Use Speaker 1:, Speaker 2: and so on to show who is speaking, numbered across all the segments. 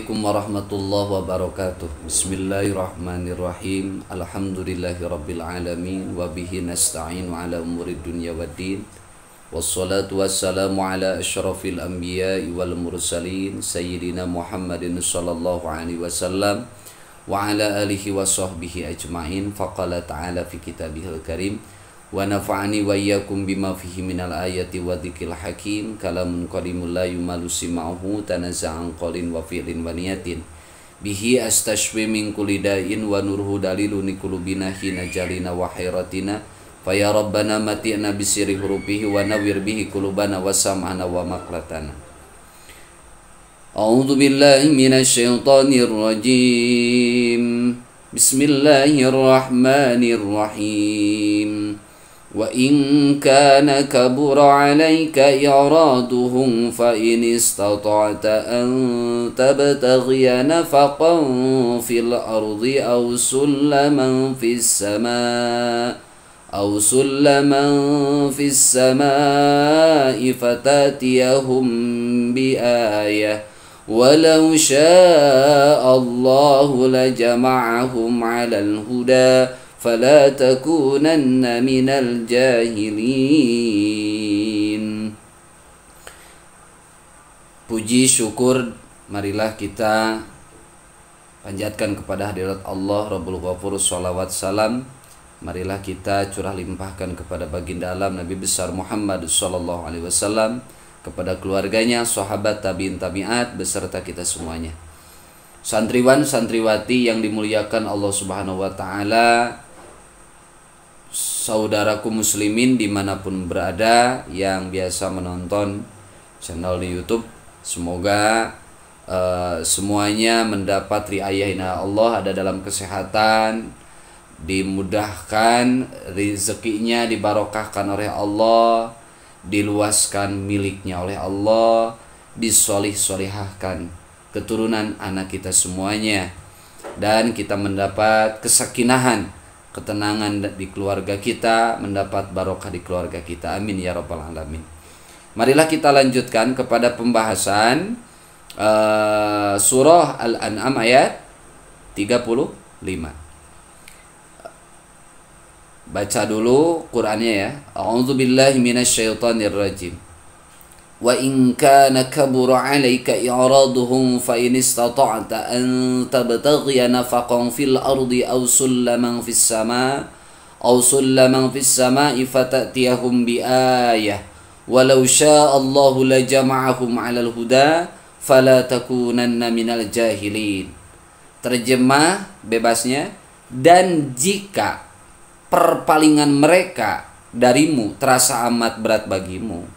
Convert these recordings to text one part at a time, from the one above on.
Speaker 1: Assalamualaikum warahmatullahi wabarakatuh. Bismillahirrahmanirrahim. Alhamdulillahirabbil alamin wa bihi nasta'inu ala umurid dunya waddin. Wassalatu wassalamu ala asyrafil anbiya'i wal mursalin sayyidina Muhammadin sallallahu alaihi wasallam wa ala alihi wa sahbihi ajma'in. Faqala ta'ala fi kitabihil karim wa nafa'ani wa iyyakum bima fihi minal ayati wa dzikril hakim. Kalamun qalimul la yumalu sima'uhu tanazza'an qalin wa fi'lin wa niyatin bihi astashwi min kulli da'in wa nurhu dalilun qulubina hina jalina wa hayratina fa ya rabbana mati'na bisiri hurufihi wa nawwir bihi qulubana wa sam'ana wa maqlatana. A'udzu billahi minasy syaithanir rajim. Bismillahirrahmanirrahim. وإن كان كبر عليك إعراضهم فإن استطعت أن تبتغي نفقا في الأرض أو سلما في السماء فتأتيهم بآية ولو شاء الله لجمعهم على الهدى فلا تكونن من الجاهلين. Puji syukur marilah kita panjatkan kepada hadirat Allah Rabbul Ghafur, sholawat salam marilah kita curah limpahkan kepada baginda alam Nabi besar Muhammad sallallahu alaihi wasallam, kepada keluarganya, sahabat, tabi'in, tabi'at beserta kita semuanya. Santriwan santriwati yang dimuliakan Allah Subhanahu wa taala, saudaraku muslimin dimanapun berada yang biasa menonton channel di YouTube, semoga semuanya mendapat riayah Allah, ada dalam kesehatan, dimudahkan rezekinya, dibarokahkan oleh Allah, diluaskan miliknya oleh Allah, disolih-solihahkan keturunan anak kita semuanya, dan kita mendapat kesakinahan, ketenangan di keluarga kita, mendapat barokah di keluarga kita. Amin ya rabbal alamin. Marilah kita lanjutkan kepada pembahasan surah Al-An'am ayat 35. Baca dulu Qur'annya ya. A'udzubillahi minasyaitonirrajim. Wa in kana kabura 'alaika i'raduhum fa in istata'ta an tabtaghiya nafaqan fil ardi aw sullaman fis sama'i fatatiyahum bi ayah walau syaa Allahu lajama'ahum 'alal huda fala takunanna minal jahilin. Terjemah bebasnya, dan jika perpalingan mereka darimu terasa amat berat bagimu,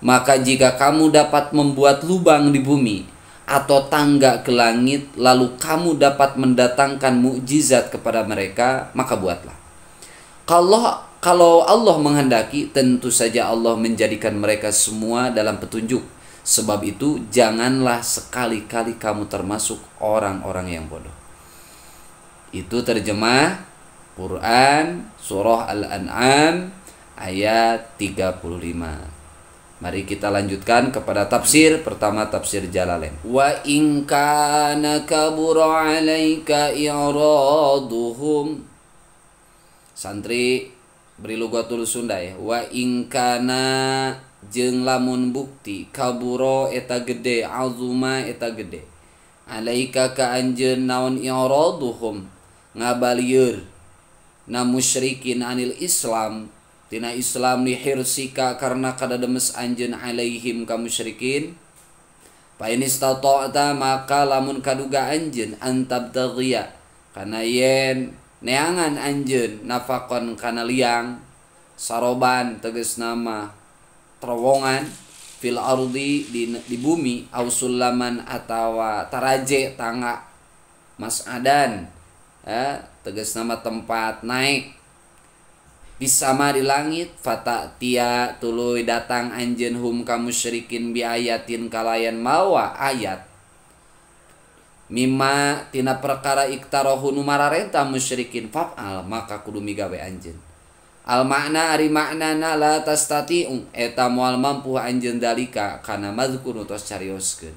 Speaker 1: maka jika kamu dapat membuat lubang di bumi atau tangga ke langit, lalu kamu dapat mendatangkan mukjizat kepada mereka, maka buatlah. Kalau Allah menghendaki, tentu saja Allah menjadikan mereka semua dalam petunjuk. Sebab itu janganlah sekali-kali kamu termasuk orang-orang yang bodoh. Itu terjemah Quran surah Al-An'am ayat 35. Mari kita lanjutkan kepada tafsir. Pertama tafsir Jalalain. Wa in kana kabura 'alaika i'raduhum. Santri beri lugatul Sunda ya. Wa in kana jeung lamun bukti, kabura eta gede, azuma eta gede. 'Alaika ka anjeun naon i'raduhum, ngabalieur na musyrikin anil Islam tina Islam, lihirsika karena kada demes anjeun alaihim ka musyrikin. Fa in istata'ta maka lamun kaduga anjeun antabtaghiya kana yen neangan anjeun nafaqon kana liang, saroban tegas nama terowongan, fil ardi di bumi, au sulaman atawa taraje tangga, mas'adan tegas nama tempat naik, bisama di langit, fatatia tuluy datang anjeun hum ka musyrikin bi ayatin kalayan mawa ayat, mimma tina perkara iktarahu nu mararenta musyrikin, fa'al maka kudu migawe anjeun. Al makna ari maknana la tastati'u eta moal mampu anjeun dalika kana mazkur tos carioskeun.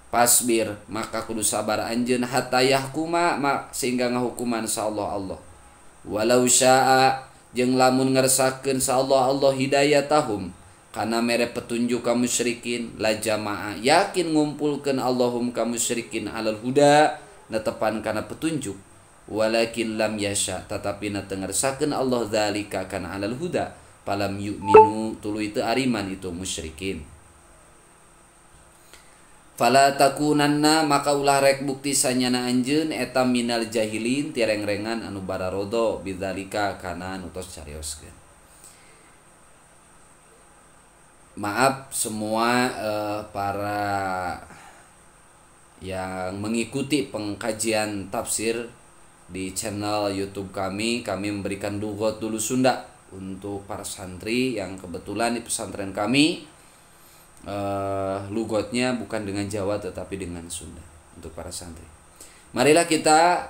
Speaker 1: pasbir maka kudu sabar anjeun hatta yahkuma sehingga ngahukuman sa Allah. Walau syaa jeung lamun ngersakakeun sa Allah hidayatahum kana mere petunjuk ka musyrikin la jamaah yakin ngumpulkeun Allahum ka musyrikin alal huda netepan kana petunjuk walakin lam yasha tetapi na tengersakeun Allah zalika kana alal huda palam yu'minu tuluy teu ariman itu musyrikin. Fala takunanna maka ulah rek bukti sanyana anjeun eta minal jahilin tireng-rengan anu bararodo bidzalika kana anu tos carioskeun. Maaf semua para yang mengikuti pengkajian tafsir di channel YouTube kami memberikan lughat dulu Sunda untuk para santri yang kebetulan di pesantren kami lugotnya bukan dengan Jawa tetapi dengan Sunda untuk para santri. Marilah kita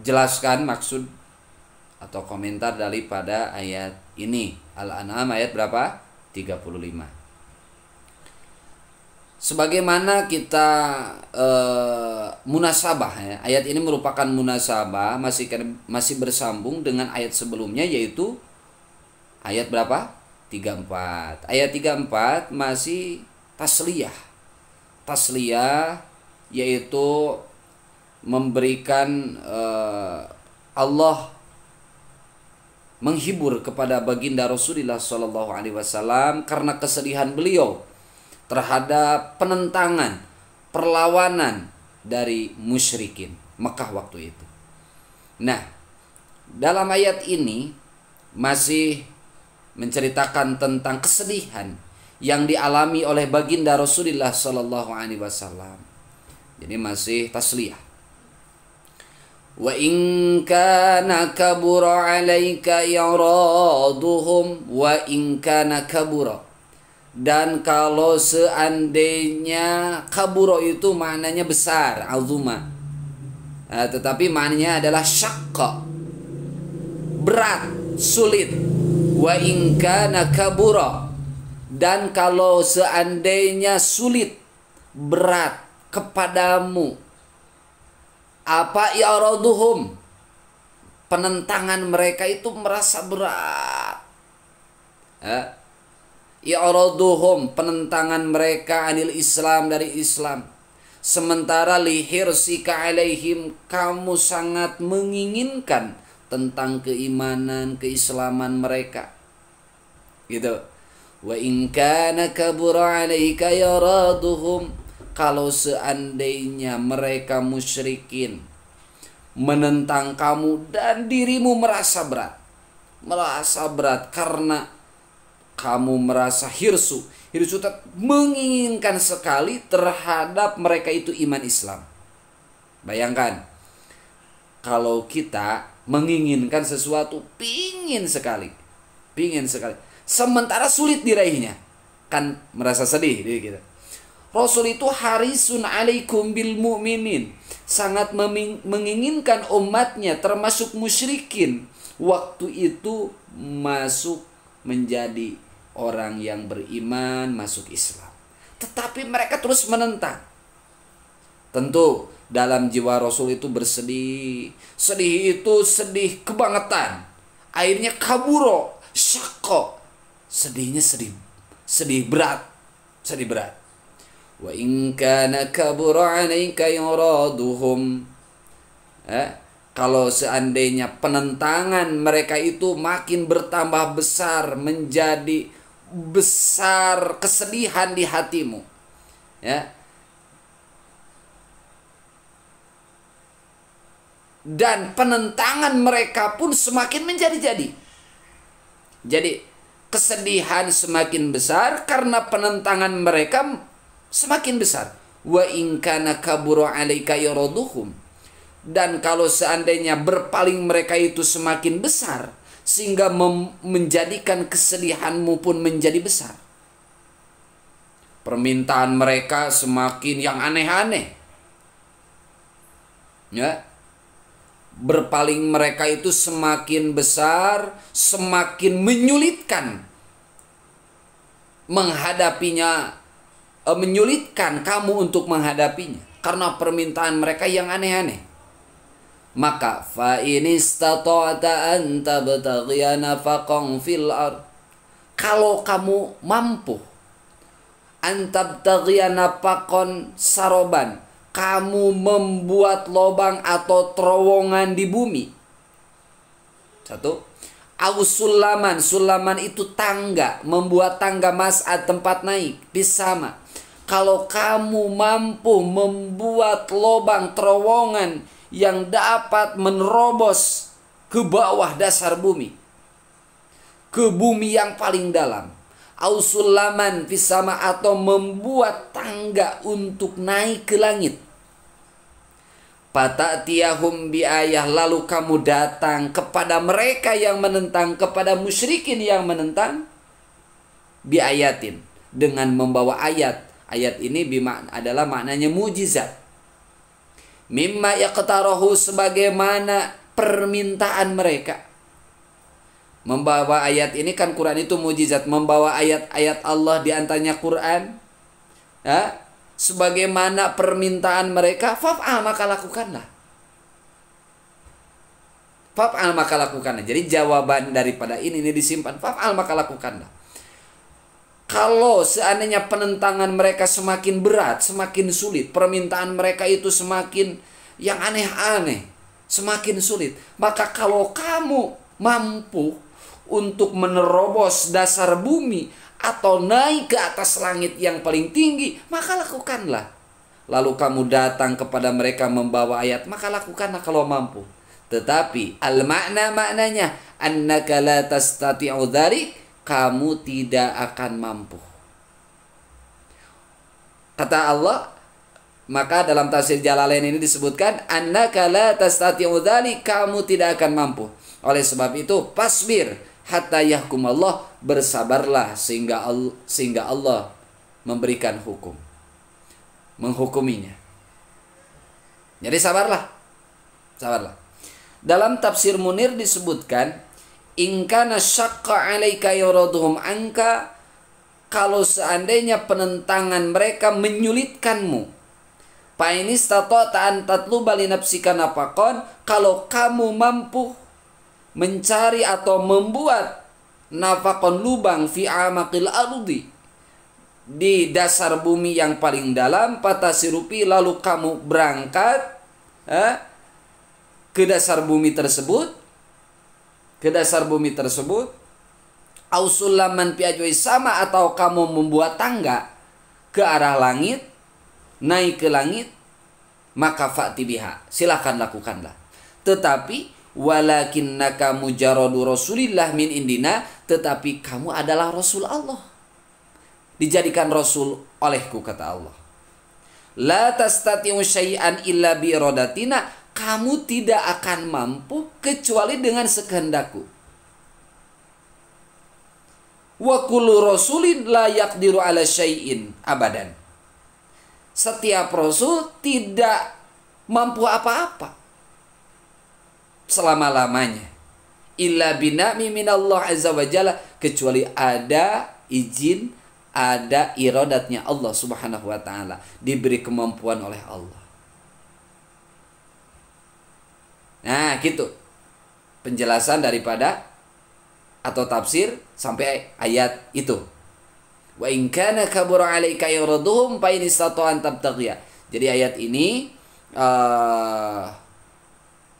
Speaker 1: jelaskan maksud atau komentar daripada ayat ini. Al-An'am ayat berapa? 35. Sebagaimana kita munasabah ya. Ayat ini merupakan munasabah masih bersambung dengan ayat sebelumnya yaitu ayat berapa? 34. Ayat 34 masih tasliyah. Tasliyah yaitu memberikan Allah menghibur kepada baginda Rasulullah SAW karena kesedihan beliau terhadap penentangan, perlawanan dari musyrikin Mekah waktu itu. Nah, dalam ayat ini masih menceritakan tentang kesedihan yang dialami oleh baginda Rasulullah SAW. Jadi masih tasliyah. Wa in kana kabura 'alaika iraduhum wa in kana kabura. Dan kalau seandainya kabura itu maknanya besar, azuma. Tetapi maknanya adalah syaqqa, berat, sulit. Wa in kana kabura. Dan kalau seandainya sulit, berat kepadamu apa i'raduhum, penentangan mereka itu merasa berat. I'raduhum, penentangan mereka anil Islam, dari Islam. Sementara lihirsika alaihim, kamu sangat menginginkan tentang keimanan, keislaman mereka. Gitu. Wa in kana kabura alaika i'raduhum, kalau seandainya mereka musyrikin menentang kamu dan dirimu merasa berat karena kamu merasa hirsu menginginkan sekali terhadap mereka itu iman Islam. Bayangkan kalau kita menginginkan sesuatu, pingin sekali, sementara sulit diraihnya, kan merasa sedih diri kita. Rasul itu harisun alaikum bil mu'minin, sangat menginginkan umatnya termasuk musyrikin waktu itu masuk menjadi orang yang beriman, masuk Islam. Tetapi mereka terus menentang. Tentu dalam jiwa Rasul itu bersedih. Sedih itu sedih kebangetan. Akhirnya kaburo, syakko. Sedihnya sedih berat. Wa in kana kabura 'alaika iraduhum. Kalau seandainya penentangan mereka itu makin bertambah besar, menjadi besar kesedihan di hatimu, ya. Dan penentangan mereka pun semakin menjadi-jadi. Jadi kesedihan semakin besar karena penentangan mereka semakin besar. Wa in kana kabura 'alaika iraduhum. Dan kalau seandainya berpaling mereka itu semakin besar sehingga menjadikan kesedihanmu pun menjadi besar. Permintaan mereka semakin yang aneh-aneh. Ya. Berpaling mereka itu semakin besar, semakin menyulitkan menghadapinya menyulitkan kamu untuk menghadapinya karena permintaan mereka yang aneh-aneh. Maka fa in istata'ta an tabtaghiya nafaqan fil ard, kalau kamu mampu an tabtaghiya nafaqan saroban, kamu membuat lubang atau terowongan di bumi. Satu. Ausulaman, sulaman itu tangga, membuat tangga mas'ad, tempat naik, bisama. Kalau kamu mampu membuat lubang terowongan yang dapat menerobos ke bawah dasar bumi, ke bumi yang paling dalam, ausulaman bisama, atau membuat tangga untuk naik ke langit, Fata'tiyahum biayah, lalu kamu datang kepada mereka yang menentang, kepada musyrikin yang menentang, biayatin, dengan membawa ayat. Ayat ini adalah maknanya mujizat. Mimma yaqtarahu, sebagaimana permintaan mereka. Membawa ayat ini kan, Quran itu mujizat, membawa ayat-ayat Allah di antaranya Quran, ya, sebagaimana permintaan mereka, faf'al, maka lakukanlah. Faf'al, maka lakukanlah. Jadi jawaban daripada ini disimpan, faf'al, maka lakukanlah. Kalau seandainya penentangan mereka semakin berat, semakin sulit, permintaan mereka itu semakin yang aneh-aneh, semakin sulit, maka kalau kamu mampu untuk menerobos dasar bumi atau naik ke atas langit yang paling tinggi, maka lakukanlah. Lalu kamu datang kepada mereka membawa ayat, maka lakukanlah kalau mampu. Tetapi maknanya annaka la tastati'u dzalik, kamu tidak akan mampu. Kata Allah, maka dalam tafsir Jalalain ini disebutkan annaka la tastati'u dzalik, kamu tidak akan mampu. Oleh sebab itu, fasbir hatta yahkum Allah, bersabarlah sehingga Allah memberikan hukum, menghukuminya. Jadi sabarlah. Dalam tafsir Munir disebutkan, in kana syaqqa 'alaika yuraduhum anka, kalau seandainya penentangan mereka menyulitkanmu, fa in istata'ta an tatluba li nafsika nafaqan, kalau kamu mampu mencari atau membuat nafaqan, lubang, fi amaqil ardi, di dasar bumi yang paling dalam, patasirupi, lalu kamu berangkat ke dasar bumi tersebut, ausulaman fi ajwi sama, atau kamu membuat tangga ke arah langit, naik ke langit, maka fa'ti biha, silakan lakukanlah. Tetapi walakinnaka mujarradu rasulillah min indina, tetapi kamu adalah rasul Allah, dijadikan rasul olehku, kata Allah. La tastati'u syai'an illa bi iradatina, kamu tidak akan mampu kecuali dengan sekehendakku. Wa kullu rasulin la yaqdiru ala syai'in abadan, setiap rasul tidak mampu apa-apa selama-lamanya, illa bina'mi minallah azza wa jalla, kecuali ada izin, ada iradatnya Allah subhanahu wa ta'ala, diberi kemampuan oleh Allah. Nah, gitu penjelasan daripada atau tafsir sampai ayat itu. Wa in kana kabura 'alaika yuraduhum fa in istata'an tabtaghiya. Jadi ayat ini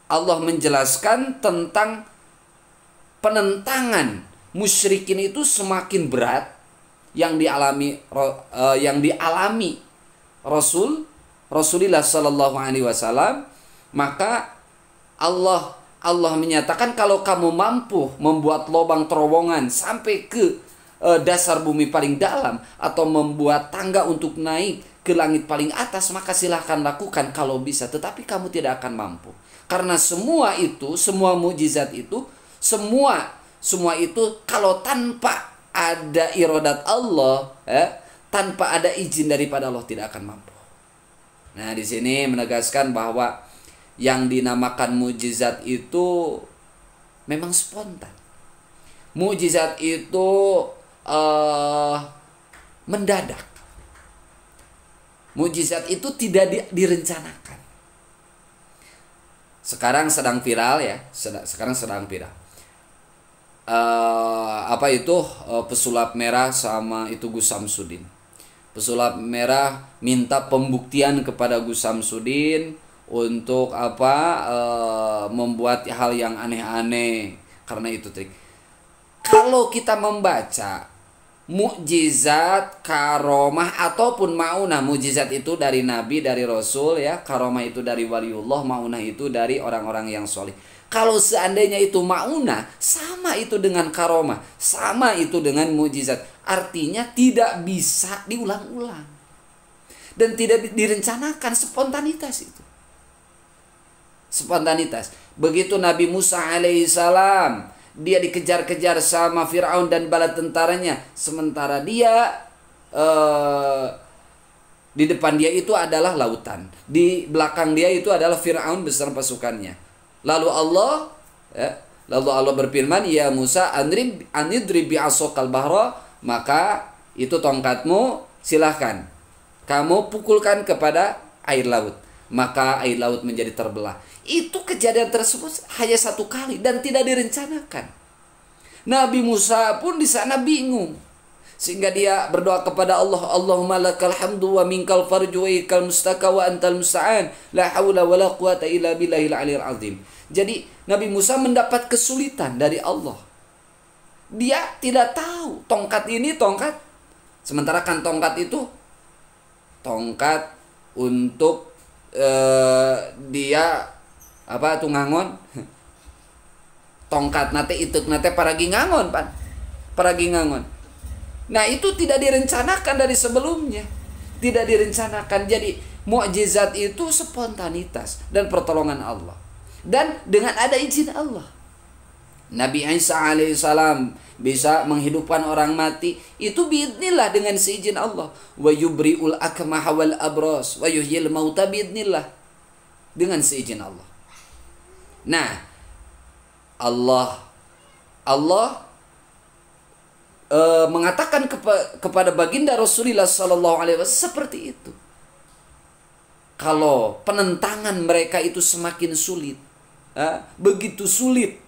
Speaker 1: Allah menjelaskan tentang penentangan musyrikin itu semakin berat yang dialami Rasulullah sallallahu alaihi wasallam. Maka Allah menyatakan, kalau kamu mampu membuat lubang terowongan sampai ke dasar bumi paling dalam, atau membuat tangga untuk naik ke langit paling atas, maka silahkan lakukan kalau bisa. Tetapi kamu tidak akan mampu, karena semua itu, semua mujizat itu, semua itu kalau tanpa ada iradat Allah, tanpa ada izin daripada Allah, tidak akan mampu. Nah, di sini menegaskan bahwa yang dinamakan mujizat itu memang spontan. Mujizat itu mendadak. Mukjizat itu tidak direncanakan. Sekarang sedang viral ya, sekarang sedang viral. Pesulap merah sama itu Gus Samsudin. Pesulap merah minta pembuktian kepada Gus Samsudin untuk membuat hal yang aneh-aneh karena itu trik. Kalau kita membaca mukjizat, karomah ataupun maunah, mukjizat itu dari nabi, dari rasul ya, karomah itu dari waliullah, maunah itu dari orang-orang yang soleh. Kalau seandainya itu maunah, sama itu dengan karomah, sama itu dengan mukjizat, artinya tidak bisa diulang-ulang dan tidak direncanakan, spontanitas itu. Spontanitas. Begitu Nabi Musa alaihissalam, dia dikejar-kejar sama Fir'aun dan bala tentaranya, sementara dia di depan dia itu adalah lautan, di belakang dia itu adalah Fir'aun beserta pasukannya. Lalu Allah berfirman, ya Musa anidrib bi'asokal bahra, maka itu tongkatmu silahkan kamu pukulkan kepada air laut, maka air laut menjadi terbelah. Itu kejadian tersebut hanya satu kali dan tidak direncanakan. Nabi Musa pun di sana bingung, sehingga dia berdoa kepada Allah, Allahumma lakal hamdu wa minkal farju wa ikal mustaka wa antal musta'an, la hawla wa la quwata illa billahil aliyil azim. Jadi Nabi Musa mendapat kesulitan dari Allah. Dia tidak tahu tongkat ini tongkat, sementara kan tongkat itu tongkat untuk dia ngangon. Tongkat nate itu nate paragi ngangon pan, paragi ngangon. Nah itu tidak direncanakan dari sebelumnya, tidak direncanakan. Jadi mukjizat itu spontanitas dan pertolongan Allah, dan dengan ada izin Allah. Nabi Isa alaihissalam bisa menghidupkan orang mati itu biidnillah, dengan seizin Allah. Wa yubri'ul akmaha wal abras wa yuhyil mauta biidnillah, dengan seizin Allah. Nah, Allah mengatakan kepada baginda Rasulullah sallallahu alaihi wasallam seperti itu. Kalau penentangan mereka itu semakin sulit, begitu sulit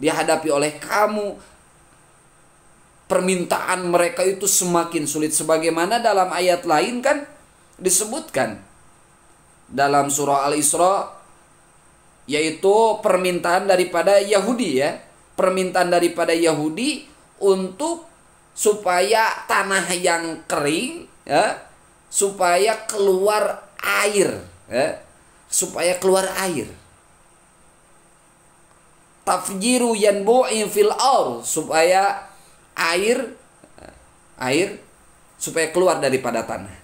Speaker 1: dihadapi oleh kamu, permintaan mereka itu semakin sulit, sebagaimana dalam ayat lain kan disebutkan dalam surah Al-Isra, yaitu permintaan daripada Yahudi ya, permintaan daripada Yahudi untuk supaya tanah yang kering ya, supaya keluar air ya, supaya keluar air. Tafjiru yanbu'in fil ar, supaya air supaya keluar daripada tanah.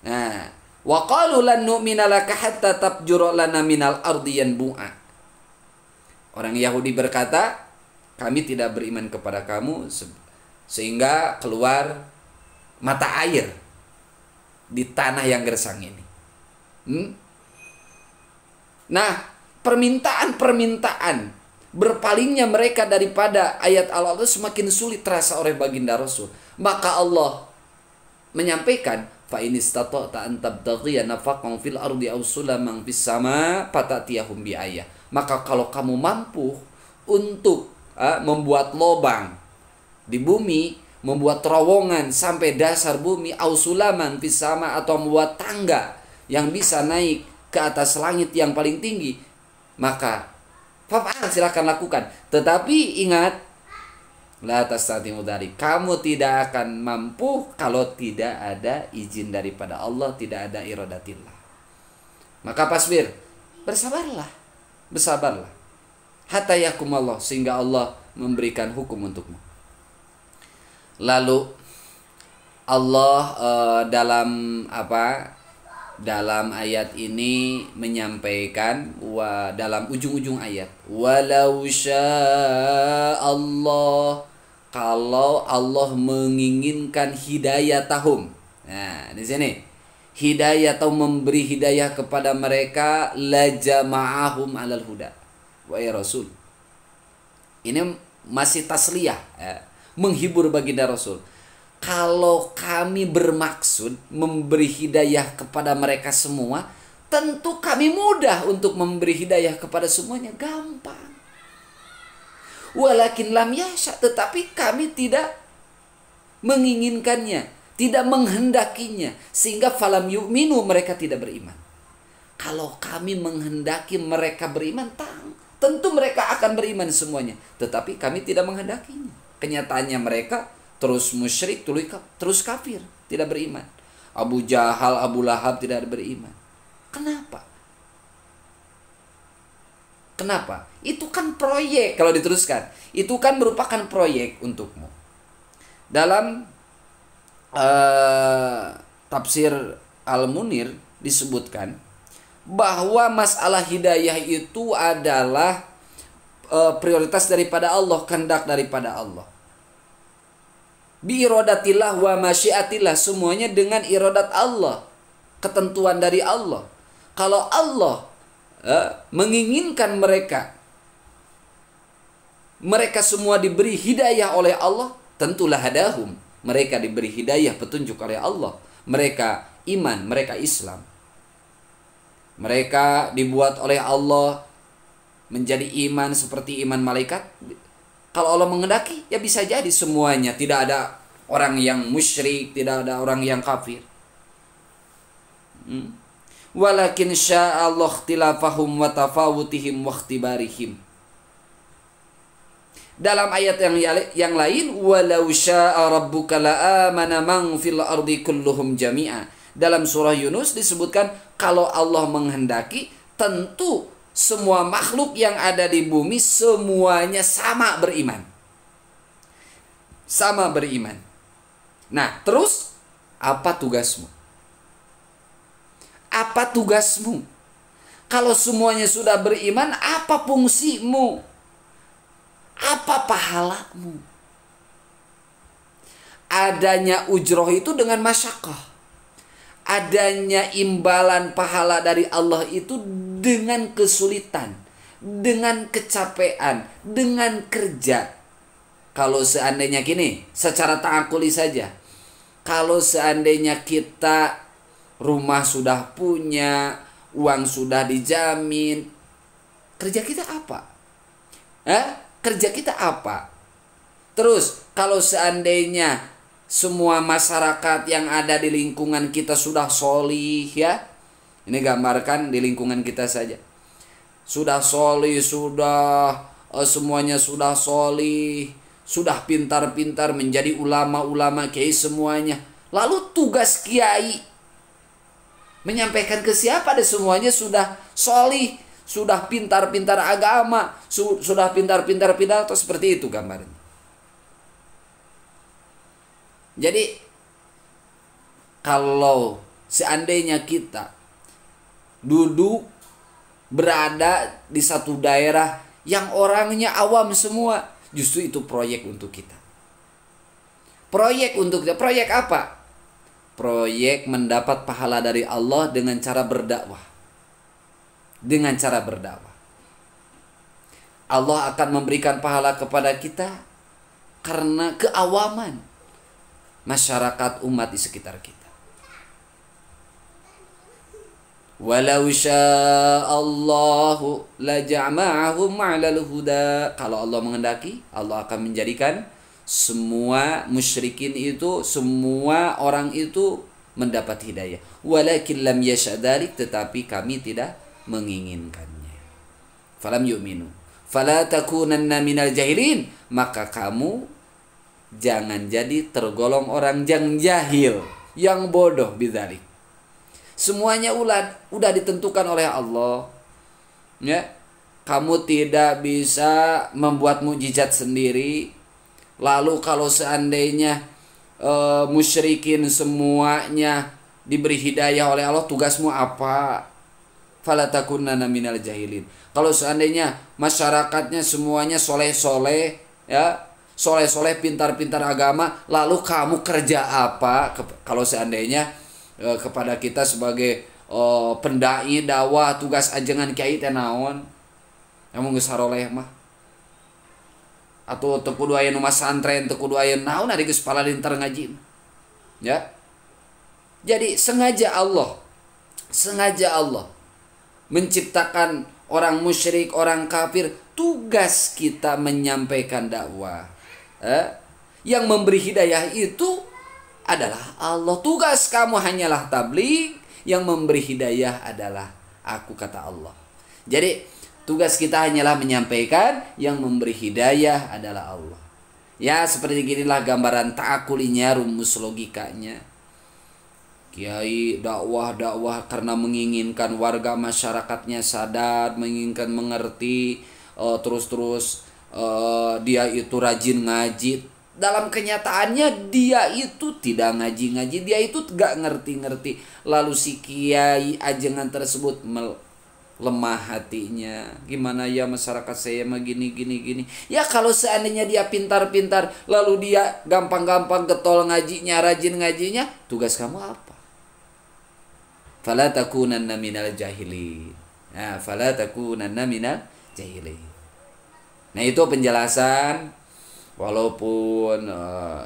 Speaker 1: Nah, wa qalu lan nu'mina laka hatta tafjura lana minal ardi yanbu'a. Orang Yahudi berkata, kami tidak beriman kepada kamu sehingga keluar mata air di tanah yang gersang ini. Nah, permintaan berpalingnya mereka daripada ayat Allah itu semakin sulit terasa oleh baginda Rasul. Maka Allah menyampaikan, fa in istata'ta an tabtaghiya nafaqan fil ardi aw sulaman fis sama fatatiyahum bi ayah. Maka kalau kamu mampu untuk membuat lobang di bumi, membuat terowongan sampai dasar bumi, aw sulaman fis sama, atau membuat tangga yang bisa naik ke atas langit yang paling tinggi, maka silakan lakukan. Tetapi ingat, la tastati'u dzalik, kamu tidak akan mampu kalau tidak ada izin daripada Allah, tidak ada iradatillah. Maka pasbir, bersabarlah, hatta yakumallah, sehingga Allah memberikan hukum untukmu. Lalu Allah dalam ayat ini menyampaikan, dalam ujung-ujung ayat, walau sya'allah, kalau Allah menginginkan hidayatahum. Nah, di sini hidayah atau memberi hidayah kepada mereka, la jama'ahum alal huda. Wahai Rasul, ini masih tasliyah, menghibur baginda Rasul. Kalau kami bermaksud memberi hidayah kepada mereka semua, tentu kami mudah untuk memberi hidayah kepada semuanya, gampang. Walakin lam yasha, tetapi kami tidak menginginkannya, tidak menghendakinya, sehingga falam yu'minu, mereka tidak beriman. Kalau kami menghendaki mereka beriman, tentu mereka akan beriman semuanya, tetapi kami tidak menghendakinya. Kenyataannya mereka terus musyrik, terus kafir, tidak beriman. Abu Jahal, Abu Lahab tidak beriman. Kenapa? Kenapa? Itu kan proyek, kalau diteruskan. Itu kan merupakan proyek untukmu. Dalam tafsir Al-Munir disebutkan bahwa masalah hidayah itu adalah prioritas daripada Allah, kehendak daripada Allah. Bi iradatillah wa masyiatillah, semuanya dengan iradat Allah, ketentuan dari Allah. Kalau Allah menginginkan mereka semua diberi hidayah oleh Allah, tentulah hadahum, mereka diberi hidayah, petunjuk oleh Allah. Mereka iman, mereka Islam. Mereka dibuat oleh Allah menjadi iman seperti iman malaikat. Kalau Allah menghendaki, ya bisa jadi semuanya. Tidak ada orang yang musyrik, tidak ada orang yang kafir. Walakin sya'allah ikhtilafahum wa tafawutihim wa ikhtibarihim. Dalam ayat yang lain, walau sya'a rabbuka la'amana man fil ardi kulluhum jami'a. Dalam surah Yunus disebutkan kalau Allah menghendaki, tentu semua makhluk yang ada di bumi semuanya sama beriman. Sama beriman. Nah, terus apa tugasmu? Apa tugasmu? Kalau semuanya sudah beriman, apa fungsimu? Apa pahalamu? Adanya ujroh itu dengan masyakkah. Adanya imbalan pahala dari Allah itu dengan kesulitan, dengan kecapean, dengan kerja. Kalau seandainya gini, secara ta'akuli saja, kalau seandainya kita rumah sudah punya, uang sudah dijamin, kerja kita apa? Kerja kita apa? Terus kalau seandainya semua masyarakat yang ada di lingkungan kita sudah solih, ya, ini gambarkan di lingkungan kita saja, sudah solih, sudah semuanya sudah solih, sudah pintar-pintar menjadi ulama-ulama, kiai semuanya. Lalu tugas kiai menyampaikan ke siapa? Ada semuanya sudah solih, sudah pintar-pintar agama, sudah pintar-pintar pidato, seperti itu gambarnya. Jadi kalau seandainya kita duduk berada di satu daerah yang orangnya awam semua, justru itu proyek untuk kita. Proyek untuk kita. Proyek apa? Proyek mendapat pahala dari Allah dengan cara berdakwah. Dengan cara berdakwah. Allah akan memberikan pahala kepada kita karena keawaman masyarakat umat di sekitar kita. Walau sya'allahu laja'ma'ahum 'alal huda. Kalau Allah menghendaki, Allah akan menjadikan semua musyrikin itu, semua orang itu mendapat hidayah. Walakin lam yasha' dzalik, tetapi kami tidak menginginkannya. Falam yu'minu. Fala takunanna minal jahilin. Maka kamu jangan jadi tergolong orang yang jahil, yang bodoh bidzalik. Semuanya udah ditentukan oleh Allah. Ya. Kamu tidak bisa membuat mukjizat sendiri. Lalu kalau seandainya musyrikin semuanya diberi hidayah oleh Allah, tugasmu apa? Fala takunanna minal jahilin. Kalau seandainya masyarakatnya semuanya soleh-soleh, ya, soleh-soleh, pintar-pintar agama, lalu kamu kerja apa? Kalau seandainya kepada kita sebagai pendai dakwah, tugas ajengan kiai teh naon? Kamu geus saroleh mah. Atau teu kudu aya nu masantren, teu kudu aya naon ari geus pala dinter ngaji. Ya. Jadi sengaja Allah menciptakan orang musyrik, orang kafir. Tugas kita menyampaikan dakwah. Yang memberi hidayah itu adalah Allah. Tugas kamu hanyalah tabligh, yang memberi hidayah adalah aku, kata Allah. Jadi tugas kita hanyalah menyampaikan, yang memberi hidayah adalah Allah. Ya, seperti inilah gambaran ta'akulinya, rumus logikanya. Kiai dakwah karena menginginkan warga masyarakatnya sadar, menginginkan mengerti, terus dia itu rajin ngaji. Dalam kenyataannya dia itu tidak ngaji-ngaji, dia itu gak ngerti-ngerti. Lalu si kiai ajengan tersebut lemah hatinya. Gimana ya masyarakat saya mah gini. Ya kalau seandainya dia pintar-pintar, lalu dia gampang-gampang getol ngajinya, rajin ngajinya, tugas kamu apa? Fala takunanna minal jahilin. Nah, fala takunanna minal jahilin. Nah, itu penjelasan, walaupun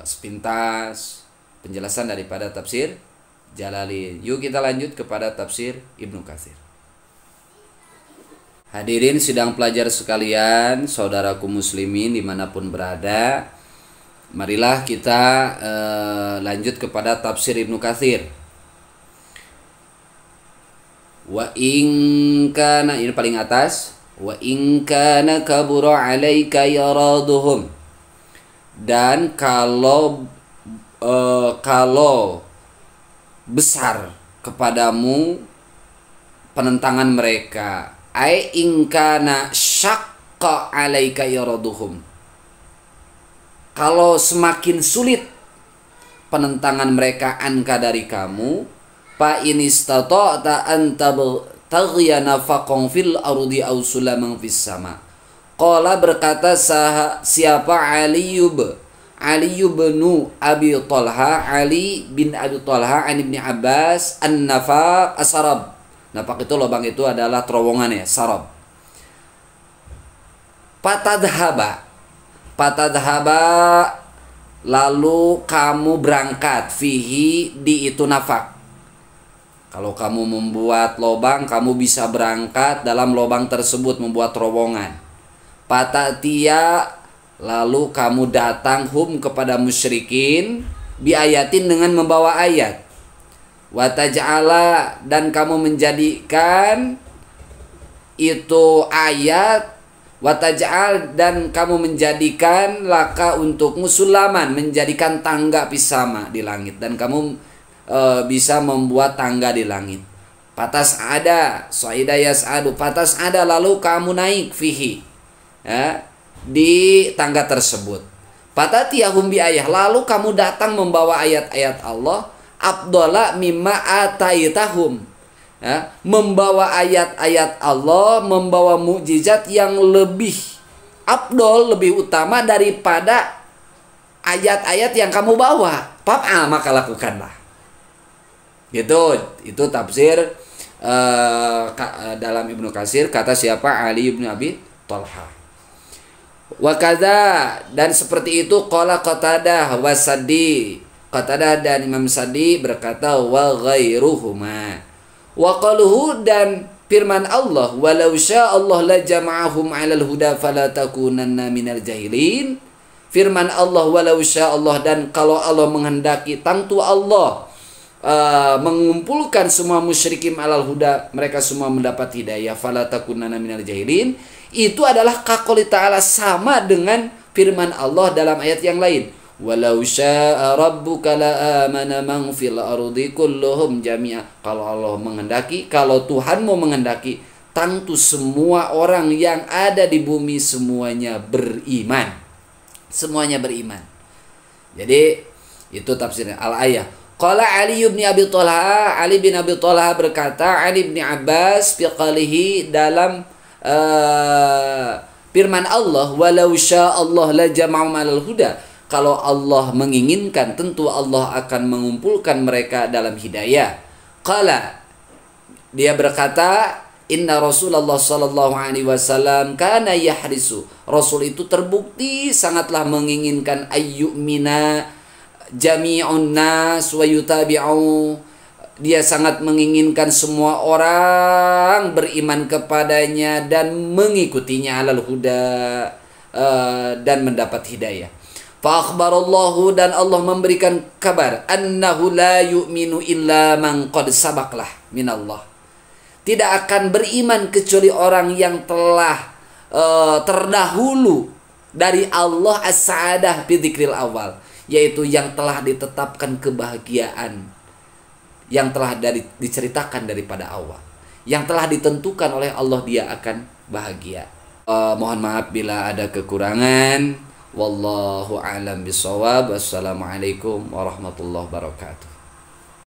Speaker 1: sepintas penjelasan daripada tafsir Jalalain. Yuk kita lanjut kepada tafsir Ibnu Katsir. Hadirin sidang pelajar sekalian, saudaraku muslimin dimanapun berada, marilah kita lanjut kepada tafsir Ibnu Katsir. Wa in kana, ini paling atas, wa in kana kabura alaika yaraduhum. Dan kalau besar kepadamu penentangan mereka, ai in kana syaqqa alaika yaraduhum. Kalau semakin sulit penentangan mereka anka dari kamu, fa in istata'ta an tabtaghiya nafaqan fil ardi aw sulaman fis sama. Qala, berkata siapa Ali bin Abi Talha, Ali bin Abi Talha an Ibnu Abbas, an-nafaq asarab. Nafaq itu lubang, itu adalah terowongan ya, sarab. Patadhaba, lalu kamu berangkat, fihi, di itu nafaq. Kalau kamu membuat lubang, kamu bisa berangkat dalam lubang tersebut, membuat terowongan. Patatia, lalu kamu datang kepada musyrikin, biayatin, dengan membawa ayat. Wataj'ala, dan kamu menjadikan itu ayat. Wataj'al, dan kamu menjadikan laka untukmu sulaman, menjadikan tangga pisama di langit, dan kamu bisa membuat tangga di langit. Patas ada, soida yas'adu, patas ada, lalu kamu naik, fihi, ya, di tangga tersebut. Patatiyahum bi ayah, lalu kamu datang membawa ayat-ayat Allah. Abdullah mimma ataitahum, ya, membawa ayat-ayat Allah, membawa mukjizat yang lebih abdol, lebih utama daripada ayat-ayat yang kamu bawa. Fa'al, maka lakukanlah. Gitu, itu tafsir dalam Ibnu Katsir, kata siapa? Ali bin Abi Talha. Wa kadza, dan seperti itu qala Qatadah wa Sadi. Qatadah dan Imam Sadi berkata wa ghairuhuma. Wa qaluhu, dan firman Allah, walau syaa Allah la jama'ahum 'alal huda fala takunanna minal jahilin. Firman Allah, walau syaa Allah, dan kalau Allah menghendaki, tentu Allah mengumpulkan semua musyrikin 'alal huda, mereka semua mendapat hidayah, fala takunanna minal jahilin. Itu adalah kaqouli ta'ala, sama dengan firman Allah dalam ayat yang lain. Walau syaa rabbuka la amana man fil ardi kulluhum jami'a. Kalau Allah menghendaki, kalau Tuhanmu menghendaki, tentu semua orang yang ada di bumi semuanya beriman. Semuanya beriman. Jadi itu tafsirnya al-ayah. Qala Ali bin Abi Talha, Ali bin Abi Talha berkata, Ali bin Abbas fi qalihi, dalam firman Allah, walau syaa Allah la jama'ahum 'alal huda. Kalau Allah menginginkan, tentu Allah akan mengumpulkan mereka dalam hidayah. Qala, dia berkata, inna Rasulullah sallallahu alaihi wasallam kana yahrisu. Rasul itu terbukti sangatlah menginginkan ayyumina, jami'un nas wa yutabi'u, dia sangat menginginkan semua orang beriman kepadanya dan mengikutinya, alal huda, dan mendapat hidayah. Fa akhbarallahu, dan Allah memberikan kabar, annahu la yu'minu illa man qad sabaqlah minallah. Tidak akan beriman kecuali orang yang telah terdahulu dari Allah as-sa'adah bi dzikril awal, yaitu yang telah ditetapkan kebahagiaan, yang telah diceritakan daripada awal, yang telah ditentukan oleh Allah dia akan bahagia. Mohon maaf bila ada kekurangan. Wallahu a'lam bishawab. Wassalamualaikum warahmatullahi wabarakatuh.